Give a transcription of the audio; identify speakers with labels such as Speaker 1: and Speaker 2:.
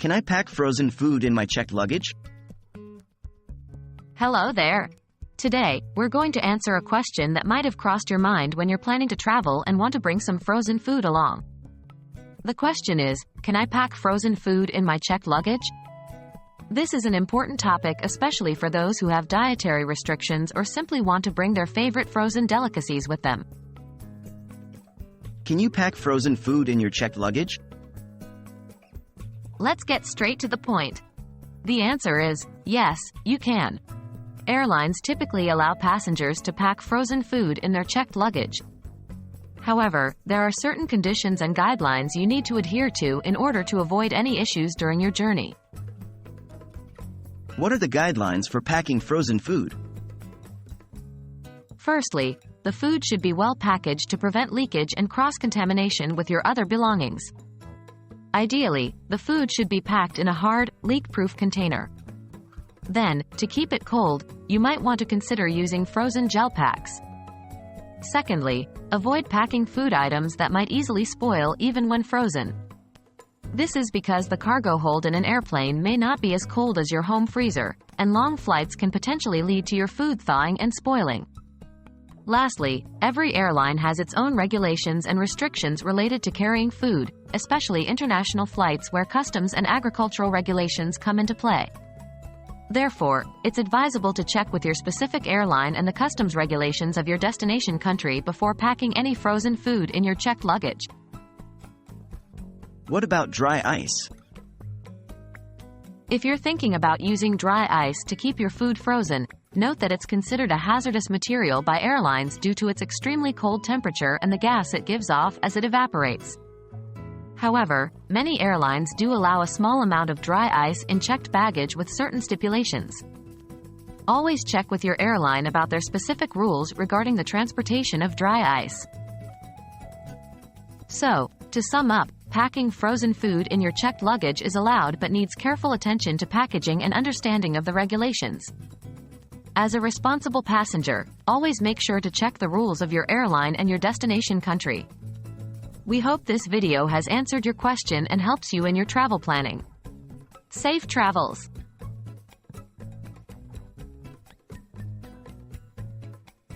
Speaker 1: Can I pack frozen food in my checked luggage?
Speaker 2: Hello there. Today, we're going to answer a question that might have crossed your mind when you're planning to travel and want to bring some frozen food along. The question is, can I pack frozen food in my checked luggage? This is an important topic, especially for those who have dietary restrictions or simply want to bring their favorite frozen delicacies with them.
Speaker 1: Can you pack frozen food in your checked luggage?
Speaker 2: Let's get straight to the point. The answer is, yes, you can. Airlines typically allow passengers to pack frozen food in their checked luggage. However, there are certain conditions and guidelines you need to adhere to in order to avoid any issues during your journey.
Speaker 1: What are the guidelines for packing frozen food?
Speaker 2: Firstly, the food should be well packaged to prevent leakage and cross-contamination with your other belongings. Ideally, the food should be packed in a hard, leak-proof container. Then, to keep it cold, you might want to consider using frozen gel packs. Secondly, avoid packing food items that might easily spoil even when frozen. This is because the cargo hold in an airplane may not be as cold as your home freezer, and long flights can potentially lead to your food thawing and spoiling. Lastly, every airline has its own regulations and restrictions related to carrying food, especially international flights where customs and agricultural regulations come into play. Therefore, it's advisable to check with your specific airline and the customs regulations of your destination country before packing any frozen food in your checked luggage.
Speaker 1: What about dry ice?
Speaker 2: If you're thinking about using dry ice to keep your food frozen, note that it's considered a hazardous material by airlines due to its extremely cold temperature and the gas it gives off as it evaporates. However, many airlines do allow a small amount of dry ice in checked baggage with certain stipulations. Always check with your airline about their specific rules regarding the transportation of dry ice. So, to sum up, packing frozen food in your checked luggage is allowed but needs careful attention to packaging and understanding of the regulations. As a responsible passenger, always make sure to check the rules of your airline and your destination country. We hope this video has answered your question and helps you in your travel planning. Safe travels!